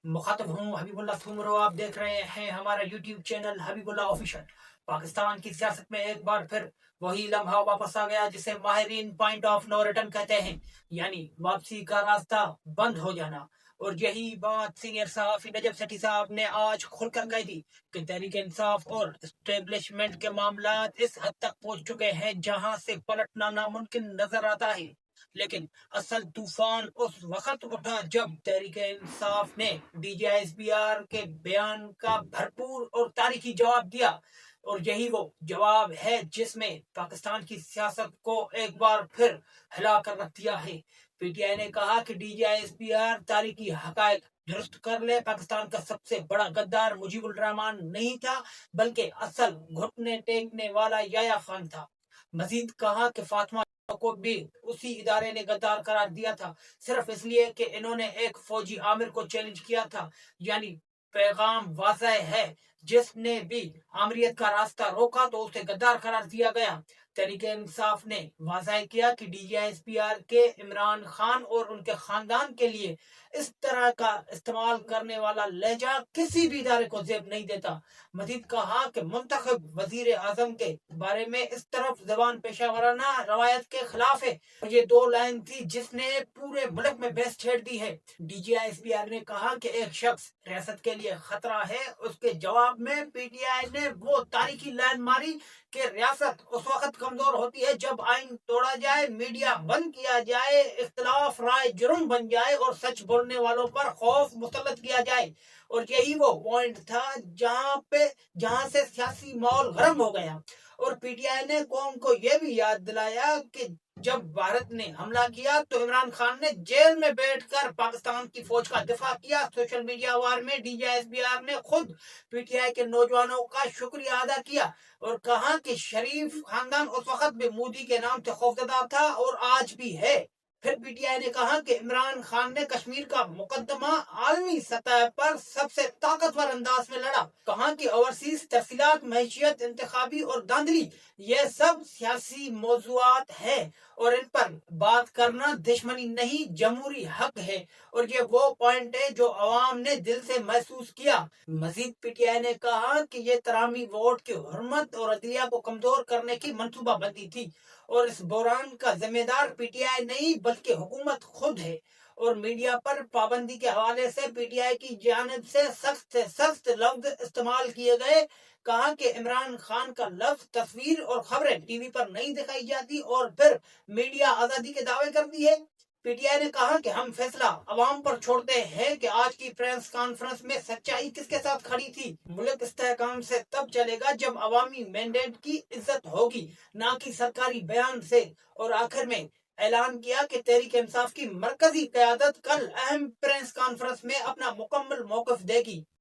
मुखातिब हूँ हबीब उल्लाह थुमरो। आप देख रहे हैं हमारा यूट्यूब चैनल हबीब उल्लाह ऑफिशियल। पाकिस्तान की सियासत में एक बार फिर वही लम्हा वापस आ गया जिसे माहिरीन पॉइंट ऑफ नो रिटर्न कहते हैं, यानी वापसी का रास्ता बंद हो जाना। और यही बात सीनियर सहाफी नजब सेठी साहब ने आज खुलकर कह दी कि तहरीक इंसाफ और एस्टेब्लिशमेंट के मामलात इस हद तक पहुंच चुके हैं जहां से पलटना नामुमकिन नजर आता है। लेकिन असल तूफान उस वक्त उठा जब तहरीक इंसाफ ने DJSPR के बयान का भरपूर और तारीखी जवाब दिया। और यही वो जवाब है जिसमें पाकिस्तान की सियासत को एक बार फिर हिला कर रख दिया है। PTI ने कहा कि DJSPR तारीखी हकायक दुरुस्त कर ले। पाकिस्तान का सबसे बड़ा गद्दार मुजीबुर रहमान नहीं था, बल्कि असल घुटने टेकने वाला याया खान था। मजीद कहा कि फातिमा को भी उसी इदारे ने गद्दार करार दिया था, सिर्फ इसलिए कि इन्होंने एक फौजी आमिर को चैलेंज किया था। यानी पैगाम वाज़ह है, जिसने भी आमरीत का रास्ता रोका तो उसे गद्दार करार दिया गया। तहरीक इंसाफ ने वाज़ह किया कि DJSPR के इमरान खान और उनके खानदान के लिए इस तरह का इस्तेमाल करने वाला लहजा किसी भी इदारे को जेब नहीं देता। मजीद कहा कि मुंतखब वजीर आजम के बारे में इस तरफ जबान पेशावराना रवायत के खिलाफ है। और ये दो लाइन थी जिसने पूरे मुल्क में बहस छेड़ दी है। DJSPR ने कहा कि एक शख्स रियासत के लिए खतरा है। उसके जवाब में PTI ने वो तारीखी लाइन मारी कि रियासत उस वक्त कमजोर होती है जब आइन तोड़ा जाए, मीडिया बंद किया जाए, इख्तलाफ राय जुर्म बन जाए और सच बोलने वालों पर खौफ मुसल्लत किया जाए। और यही वो पॉइंट था जहां से सियासी माहौल गर्म हो गया। और PTI ने कौम को यह भी याद दिलाया कि जब भारत ने हमला किया तो इमरान खान ने जेल में बैठकर पाकिस्तान की फौज का दिफा किया। सोशल मीडिया वार में DJSPR ने खुद PTI के नौजवानों का शुक्रिया अदा किया और कहा कि शरीफ खानदान उस वक्त भी मोदी के नाम से खौफजदा था और आज भी है। फिर PTI ने कहा कि इमरान खान ने कश्मीर का मुकदमा आलमी सतह पर सबसे ताकतवर अंदाज में लड़ा। कहा कि ओवरसीज तफसीलात, मैशियत, इंतखाबी और धांधली ये सब सियासी मौजूआत है और इन पर बात करना दुश्मनी नहीं, जमहूरी हक है। और ये वो पॉइंट है जो अवाम ने दिल से महसूस किया। मजीद PTI ने कहा कि ये तरामी वोट की हुर्मत और अदलिया को कमजोर करने की मनसूबाबंदी थी और इस बहरान का जिम्मेदार PTI नहीं बल्कि हुकूमत खुद है। और मीडिया पर पाबंदी के हवाले से PTI की जानिब से सख्त लफ्ज इस्तेमाल किए गए। कहा कि इमरान खान का लफ्ज, तस्वीर और खबरें टीवी पर नहीं दिखाई जाती और फिर मीडिया आजादी के दावे करती है। PTI ने कहा कि हम फैसला अवाम पर छोड़ते हैं कि आज की प्रेस कॉन्फ्रेंस में सच्चाई किसके साथ खड़ी थी। मुल्क इस्तेहकाम से तब चलेगा जब अवामी मैंडेट की इज्जत होगी, ना कि सरकारी बयान से। और आखिर में ऐलान किया कि तहरीक इंसाफ की मरकजी क़यादत कल अहम प्रेस कॉन्फ्रेंस में अपना मुकम्मल मौक़िफ़ देगी।